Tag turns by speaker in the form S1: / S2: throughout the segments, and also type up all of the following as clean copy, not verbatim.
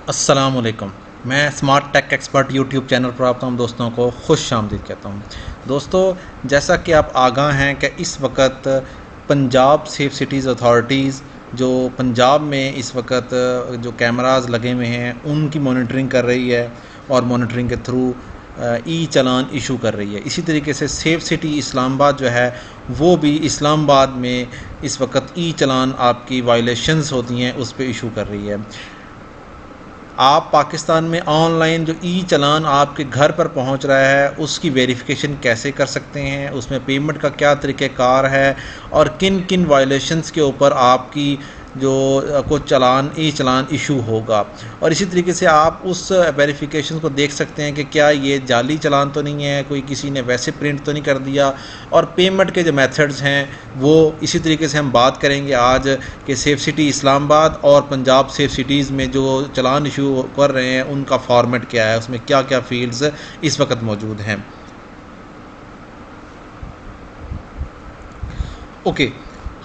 S1: अस्सलामुअलैकुम। मैं smart tech expert YouTube channel पर आप तमाम दोस्तों को खुश आमदीद कहता हूँ। दोस्तों, जैसा कि आप आगाह हैं कि इस वक्त पंजाब सेफ सिटीज़ अथॉरिटीज़ जो पंजाब में इस वक्त जो कैमरास लगे हुए हैं उनकी मॉनिटरिंग कर रही है और मॉनिटरिंग के थ्रू ई चालान इशू कर रही है। इसी तरीके से सेफ सिटी इस्लामाबाद जो है वो भी इस्लामाबाद में इस वक्त ई चालान आपकी वायलेशंस होती हैं उस पर इशू कर रही है। आप पाकिस्तान में ऑनलाइन जो ई चालान आपके घर पर पहुंच रहा है उसकी वेरिफिकेशन कैसे कर सकते हैं, उसमें पेमेंट का क्या तरीक़ेकार है और किन किन वायलेशंस के ऊपर आपकी जो कुछ चालान ई चालान इशू होगा। और इसी तरीके से आप उस वेरिफिकेशन को देख सकते हैं कि क्या ये जाली चालान तो नहीं है, कोई किसी ने वैसे प्रिंट तो नहीं कर दिया। और पेमेंट के जो मेथड्स हैं वो इसी तरीके से हम बात करेंगे आज कि सेफ सिटी इस्लामाबाद और पंजाब सेफ सिटीज़ में जो चालान इशू कर रहे हैं उनका फॉर्मेट क्या है, उसमें क्या क्या फील्ड्स इस वक्त मौजूद हैं। ओके,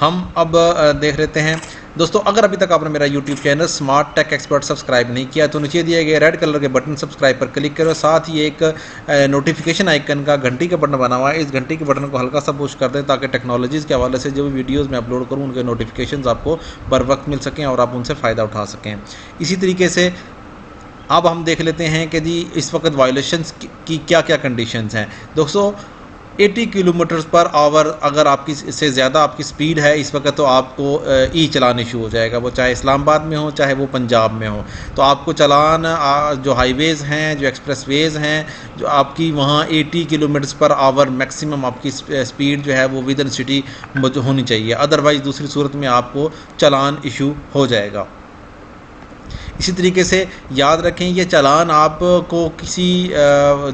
S1: हम अब देख लेते हैं। दोस्तों, अगर अभी तक आपने मेरा YouTube channel smart tech expert subscribe नहीं किया तो नीचे दिए गए रेड कलर के बटन सब्सक्राइब पर क्लिक करो। साथ ही एक नोटिफिकेशन आइकन का घंटी का बटन बना हुआ है, इस घंटी के बटन को हल्का सा पुश कर दें ताकि टेक्नोलॉजीज़ के हवाले से जो भी वीडियोज़ मैं अपलोड करूँ उनके नोटिफिकेशन आपको बर वक्त मिल सकें और आप उनसे फ़ायदा उठा सकें। इसी तरीके से अब हम देख लेते हैं कि जी इस वक्त वायलेशंस की क्या क्या कंडीशंस हैं। दोस्तों, 80 किलोमीटर्स पर आवर अगर आपकी इससे ज़्यादा आपकी स्पीड है इस वक्त तो आपको ई चालान इशू हो जाएगा, वो चाहे इस्लामाबाद में हो चाहे वो पंजाब में हो। तो आपको चालान जो हाईवेज़ हैं, जो एक्सप्रेसवेज़ हैं, जो आपकी वहाँ 80 किलोमीटर्स पर आवर मैक्सिमम आपकी स्पीड जो है वो विद इन सिटी होनी चाहिए, अदरवाइज़ दूसरी सूरत में आपको चालान इशू हो जाएगा। इसी तरीके से याद रखें ये चालान आपको किसी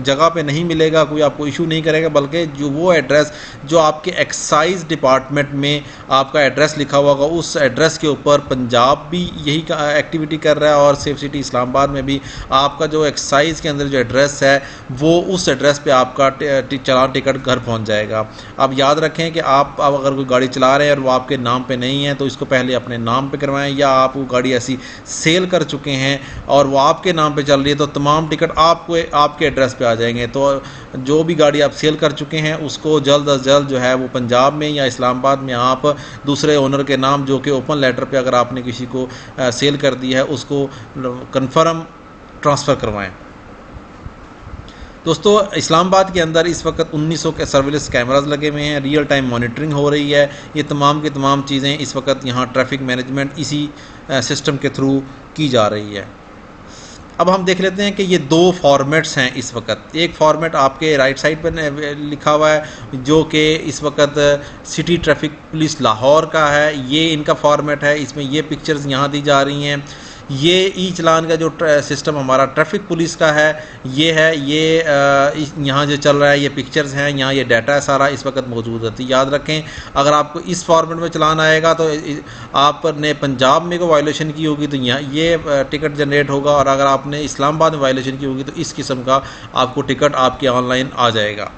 S1: जगह पे नहीं मिलेगा, कोई आपको इशू नहीं करेगा, बल्कि जो वो एड्रेस जो आपके एक्साइज़ डिपार्टमेंट में आपका एड्रेस लिखा हुआ होगा उस एड्रेस के ऊपर पंजाब भी यही एक्टिविटी कर रहा है और सेफ सिटी इस्लामाबाद में भी आपका जो एक्साइज़ के अंदर जो एड्रेस है वो उस एड्रेस पे आपका चालान टिकट घर पहुंच जाएगा। अब याद रखें कि आप अगर कोई गाड़ी चला रहे हैं और वो आपके नाम पे नहीं है तो इसको पहले अपने नाम पे करवाएं, या आप वो गाड़ी ऐसी सेल कर चुके हैं और वो आपके नाम पे चल रही है तो तमाम टिकट आपको आपके एड्रेस पे आ जाएंगे। तो जो भी गाड़ी आप सेल कर चुके हैं उसको जल्द अज जल्द जो है वो पंजाब में या इस्लामाबाद में आप दूसरे ओनर के नाम जो कि ओपन लेटर पे अगर आपने किसी को सेल कर दी है उसको कन्फर्म ट्रांसफ़र करवाएं। दोस्तों, इस्लामाबाद के अंदर इस वक्त 1900 के सर्विलेंस कैमरास लगे हुए हैं, रियल टाइम मॉनिटरिंग हो रही है। ये तमाम की तमाम चीज़ें इस वक्त यहाँ ट्रैफिक मैनेजमेंट इसी सिस्टम के थ्रू की जा रही है। अब हम देख लेते हैं कि ये दो फॉर्मेट्स हैं इस वक्त। एक फॉर्मेट आपके राइट साइड पर लिखा हुआ है जो कि इस वक्त सिटी ट्रैफिक पुलिस लाहौर का है, ये इनका फॉर्मेट है। इसमें ये पिक्चर्स यहाँ दी जा रही हैं। ये ई चालान का जो सिस्टम हमारा ट्रैफिक पुलिस का है ये है, ये यहाँ जो चल रहा है ये पिक्चर्स हैं, यहाँ ये डाटा है सारा इस वक्त मौजूद है। तो याद रखें, अगर आपको इस फॉर्मेट में चालान आएगा तो आपने पंजाब में को वायलेशन की होगी तो यहाँ ये टिकट जनरेट होगा, और अगर आपने इस्लामाबाद में वायलेशन की होगी तो इस किस्म का आपको टिकट आपके ऑनलाइन आ जाएगा।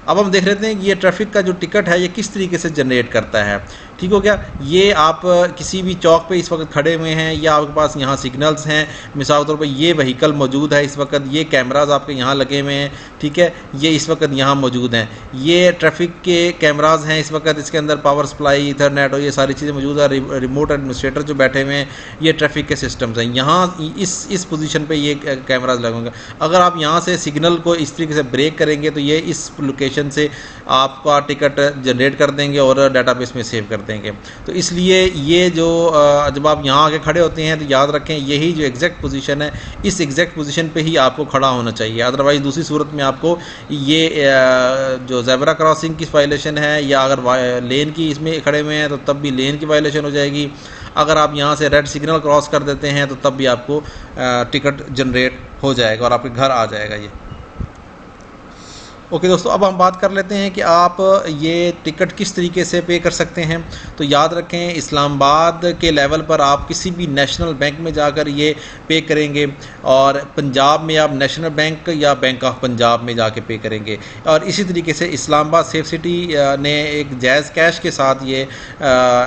S1: अब हम देख लेते हैं कि ये ट्रैफिक का जो टिकट है ये किस तरीके से जनरेट करता है। ठीक हो गया। ये आप किसी भी चौक पे इस वक्त खड़े हुए हैं या आपके पास यहाँ सिग्नल्स हैं, मिसाल के तौर पर ये व्हीकल मौजूद है इस वक्त, ये कैमराज आपके यहाँ लगे हुए हैं, ठीक है, ये इस वक्त यहाँ मौजूद हैं। ये ट्रैफिक के कैमराज हैं इस वक्त, इसके अंदर पावर सप्लाई, इथरनेट और ये सारी चीज़ें मौजूद है। रिमोट एडमिनिस्ट्रेटर जो बैठे हुए हैं ये ट्रैफिक के सिस्टम्स हैं। यहाँ इस पोजीशन पे ये कैमराज लगेंगे। अगर आप यहाँ से सिग्नल को इस तरीके से ब्रेक करेंगे तो ये इस लोकेशन से आपका टिकट जनरेट कर देंगे और डाटाबेस में सेव कर देंगे। तो इसलिए ये जो जब आप यहाँ आके खड़े होते हैं तो याद रखें यही जो एग्जैक्ट पोजीशन है इस एग्जैक्ट पोजीशन पे ही आपको खड़ा होना चाहिए, अदरवाइज़ दूसरी सूरत में आपको ये जो ज़ेब्रा क्रॉसिंग की वायलेशन है या अगर लेन की इसमें खड़े हुए हैं तो तब भी लेन की वायलेशन हो जाएगी। अगर आप यहाँ से रेड सिग्नल क्रॉस कर देते हैं तो तब भी आपको टिकट जनरेट हो जाएगा और आपके घर आ जाएगा ये। ओके दोस्तों, अब हम बात कर लेते हैं कि आप ये टिकट किस तरीके से पे कर सकते हैं। तो याद रखें, इस्लामाबाद के लेवल पर आप किसी भी नेशनल बैंक में जाकर ये पे करेंगे, और पंजाब में आप नेशनल बैंक या बैंक ऑफ पंजाब में जाके पे करेंगे। और इसी तरीके से इस्लामाबाद सेफ सिटी ने एक जैज़ कैश के साथ ये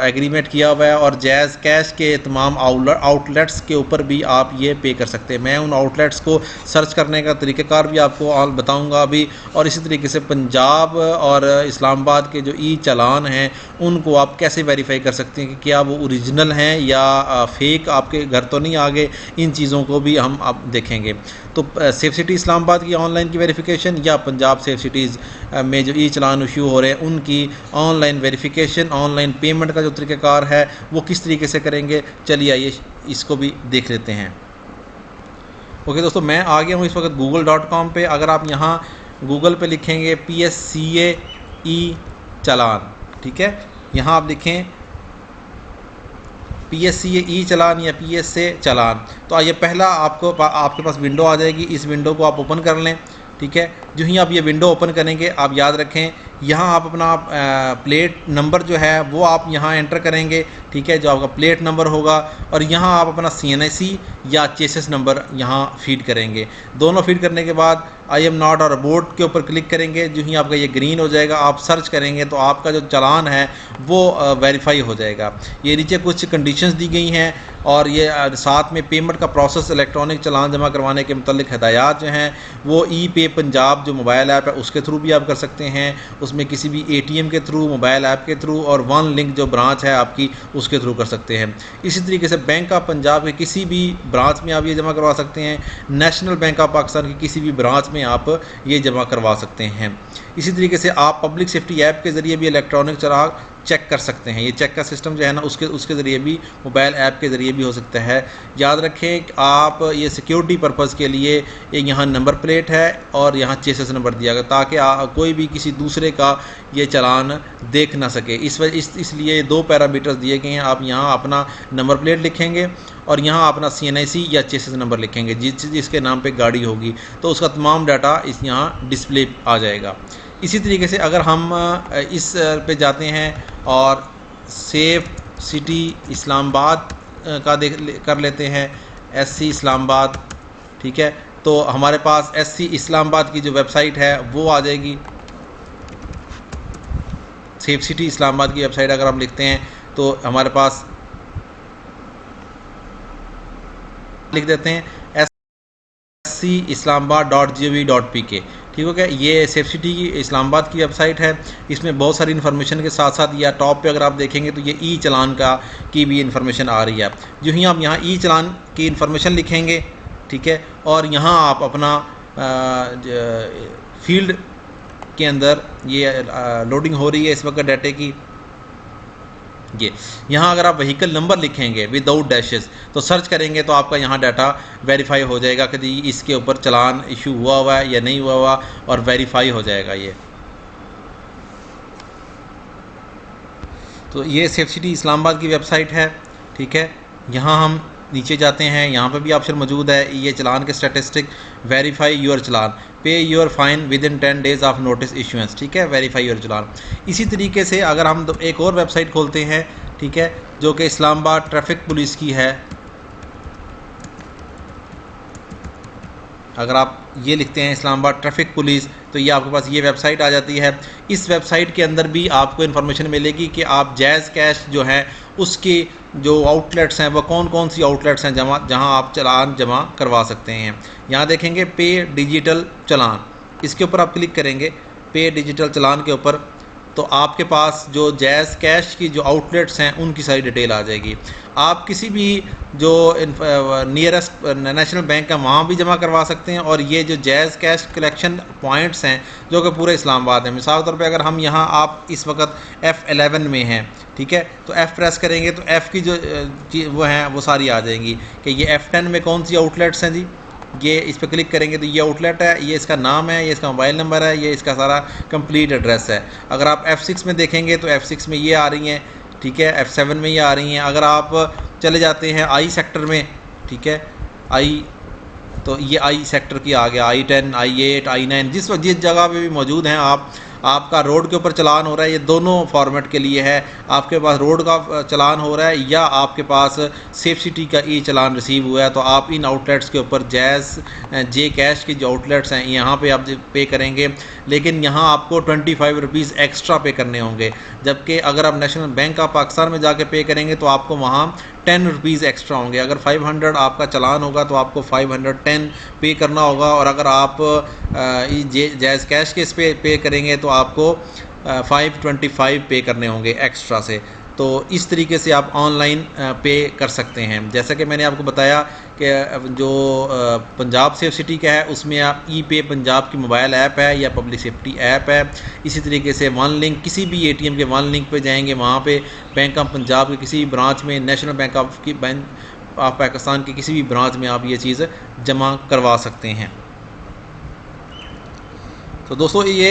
S1: एग्रीमेंट किया हुआ है, और जैज़ कैश के तमाम आउटलेट्स के ऊपर भी आप ये पे कर सकते हैं। मैं उन आउटलेट्स को सर्च करने का तरीक़ाकार भी आपको बताऊँगा अभी। और इसी तरीके से पंजाब और इस्लामाबाद के जो ई चालान हैं उनको आप कैसे वेरीफाई कर सकते हैं कि क्या वो ओरिजिनल हैं या फेक आपके घर तो नहीं आ गए। इन चीज़ों को भी हम अब देखेंगे। तो सेफ सिटी इस्लामाबाद की ऑनलाइन की वेरिफिकेशन या पंजाब सेफ सिटीज़ में जो ई चालान इशू हो रहे हैं उनकी ऑनलाइन वेरिफिकेशन, ऑनलाइन पेमेंट का जो तरीक़ाकार है वो किस तरीके से करेंगे, चलिए आइए इसको भी देख लेते हैं। ओके दोस्तों, मैं आ गया हूँ इस वक्त google.com पे। अगर आप यहाँ गूगल पे लिखेंगे PSCA ई चालान, ठीक है, यहाँ आप लिखें PSCA ई चालान या PSA चालान, तो ये पहला आपके पास विंडो आ जाएगी। इस विंडो को आप ओपन कर लें, ठीक है। जो ही आप ये विंडो ओपन करेंगे, आप याद रखें यहाँ आप अपना प्लेट नंबर जो है वो आप यहाँ एंटर करेंगे, ठीक है, जो आपका प्लेट नंबर होगा, और यहाँ आप अपना CNIC या चेसिस नंबर यहाँ फीड करेंगे। दोनों फीड करने के बाद आई एम नॉट और अबोर्ड के ऊपर क्लिक करेंगे। जो ही आपका ये ग्रीन हो जाएगा, आप सर्च करेंगे तो आपका जो चालान है वो वेरीफाई हो जाएगा। ये नीचे कुछ कंडीशंस दी गई हैं, और ये साथ में पेमेंट का प्रोसेस, इलेक्ट्रॉनिक चालान जमा करवाने के मुतालिक हिदायत जो हैं वो ई पे पंजाब जो मोबाइल ऐप है उसके थ्रू भी आप कर सकते हैं। उसमें किसी भी ATM के थ्रू, मोबाइल ऐप के थ्रू, और वन लिंक जो ब्रांच है आपकी उसके थ्रू कर सकते हैं। इसी तरीके से बैंक ऑफ पंजाब के किसी भी ब्रांच में आप ये जमा करवा सकते हैं। नेशनल बैंक ऑफ पाकिस्तान की किसी भी ब्रांच में आप ये जमा करवा सकते हैं। इसी तरीके से आप पब्लिक सेफ्टी ऐप के ज़रिए भी इलेक्ट्रॉनिक चालान चेक कर सकते हैं। ये चेक का सिस्टम जो है ना उसके ज़रिए भी, मोबाइल ऐप के ज़रिए भी हो सकता है। याद रखें कि आप ये सिक्योरिटी पर्पज़ के लिए एक यहाँ नंबर प्लेट है और यहाँ चेसिस नंबर दिया गया, ताकि कोई भी किसी दूसरे का ये चालान देख ना सके। इसलिए 2 पैरामीटर्स दिए गए हैं। आप यहाँ अपना नंबर प्लेट लिखेंगे और यहाँ अपना CNIC या चेसिस नंबर लिखेंगे। जिसके नाम पे गाड़ी होगी तो उसका तमाम डाटा यहाँ डिस्प्ले आ जाएगा। इसी तरीके से अगर हम इस पे जाते हैं और सेफ सिटी इस्लामाबाद का कर लेते हैं, SC इस्लामाबाद, ठीक है, तो हमारे पास SC इस्लामाबाद की जो वेबसाइट है वो आ जाएगी। सेफ सिटी इस्लामाबाद की वेबसाइट अगर हम लिखते हैं तो हमारे पास लिख देते हैं scIslamabad.gov.pk, ठीक हो गया। ये सेफ सिटी की इस्लामाबाद की वेबसाइट है। इसमें बहुत सारी इन्फॉर्मेशन के साथ साथ या टॉप पे अगर आप देखेंगे तो ये ई चालान की भी इन्फॉर्मेशन आ रही है। जो ही आप यहाँ ई चालान की इन्फॉर्मेशन लिखेंगे, ठीक है, और यहाँ आप अपना फील्ड के अंदर ये लोडिंग हो रही है इस वक्त डाटे की। ये यहाँ अगर आप व्हीकल नंबर लिखेंगे विदाउट डैशेस तो सर्च करेंगे तो आपका यहाँ डाटा वेरीफाई हो जाएगा कि इसके ऊपर चालान इशू हुआ है या नहीं हुआ और वेरीफाई हो जाएगा ये। तो ये सेफ सिटी इस्लामाबाद की वेबसाइट है, ठीक है। यहाँ हम नीचे जाते हैं, यहाँ पे भी ऑप्शन मौजूद है ये चालान के स्टैटिस्टिक, वेरीफाई योर चालान, पे your fine with in 10 days of notice issuance, ठीक है, वेरीफाई योर चालान। इसी तरीके से अगर हम एक और वेबसाइट खोलते हैं, ठीक है, जो कि इस्लामाबाद ट्रैफिक पुलिस की है। अगर आप ये लिखते हैं इस्लामाबाद ट्रैफिक पुलिस तो ये आपके पास ये वेबसाइट आ जाती है। इस वेबसाइट के अंदर भी आपको इन्फॉर्मेशन मिलेगी कि आप जैज़ कैश जो है उसके जो आउटलेट्स हैं वो कौन कौन सी आउटलेट्स हैं जहां आप चालान जमा करवा सकते हैं। यहाँ देखेंगे पे डिजिटल चालान, इसके ऊपर आप क्लिक करेंगे पे डिजिटल चालान के ऊपर, तो आपके पास जो जैज़ कैश की जो आउटलेट्स हैं उनकी सारी डिटेल आ जाएगी। आप किसी भी जो नियरेस्ट नेशनल बैंक है वहाँ भी जमा करवा सकते हैं। और ये जो जैज़ कैश कलेक्शन पॉइंट्स हैं जो कि पूरे इस्लामाबाद है, मिसाल के तौर पे अगर हम यहाँ, आप इस वक्त F11 में हैं, ठीक है, तो F प्रेस करेंगे तो F की जो वो हैं वो सारी आ जाएंगी कि ये F10 में कौन सी आउटलेट्स हैं जी। ये इस पर क्लिक करेंगे तो ये आउटलेट है, ये इसका नाम है, ये इसका मोबाइल नंबर है, ये इसका सारा कंप्लीट एड्रेस है। अगर आप F6 में देखेंगे तो F6 में ये आ रही हैं, ठीक है, F7 में ये आ रही हैं। अगर आप चले जाते हैं I सेक्टर में, ठीक है, I तो ये आई सेक्टर की आ गया, I-10, I-8, I-9, जिस जगह पे भी मौजूद हैं आप, आपका रोड के ऊपर चलान हो रहा है, ये दोनों फॉर्मेट के लिए है। आपके पास रोड का चलान हो रहा है या आपके पास सेफ सिटी का ई चलान रिसीव हुआ है, तो आप इन आउटलेट्स के ऊपर जे कैश के जो आउटलेट्स हैं यहाँ पे आप पे करेंगे, लेकिन यहाँ आपको 25 रुपीज़ एक्स्ट्रा पे करने होंगे। जबकि अगर आप नेशनल बैंक ऑफ पाकिस्तान में जाके पे करेंगे तो आपको वहाँ 10 रुपीज़ एक्स्ट्रा होंगे। अगर 500 आपका चलान होगा तो आपको 510 पे करना होगा, और अगर आप जैज़ कैश के इस पे करेंगे तो आपको 525 पे करने होंगे एक्स्ट्रा से। तो इस तरीके से आप ऑनलाइन पे कर सकते हैं। जैसा कि मैंने आपको बताया कि जो पंजाब सेफ सिटी का है उसमें आप ई पे पंजाब की मोबाइल ऐप है या पब्लिक सेफ्टी ऐप है। इसी तरीके से वन लिंक, किसी भी ATM के वन लिंक पे जाएंगे, वहाँ पे बैंक ऑफ पंजाब के किसी भी ब्रांच में, नेशनल बैंक ऑफ पाकिस्तान की किसी भी ब्रांच में आप ये चीज़ जमा करवा सकते हैं। तो दोस्तों ये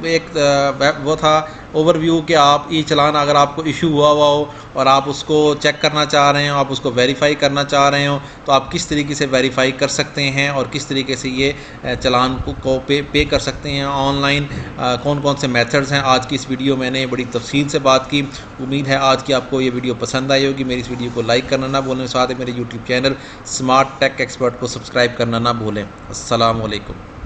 S1: एक वो था ओवरव्यू कि आप ई चलान अगर आपको इशू हुआ हो और आप उसको चेक करना चाह रहे हो, आप उसको वेरीफाई करना चाह रहे हो, तो आप किस तरीके से वेरीफाई कर सकते हैं और किस तरीके से ये चलान को पे कर सकते हैं ऑनलाइन। कौन कौन से मेथड्स हैं, आज की इस वीडियो मैंने बड़ी तफसील से बात की। उम्मीद है आज की आपको ये वीडियो पसंद आई होगी। मेरी इस वीडियो को लाइक करना ना भूलें, साथ ही मेरे YouTube channel smart tech expert को सब्सक्राइब करना ना भूलें। अस्सलाम वालेकुम।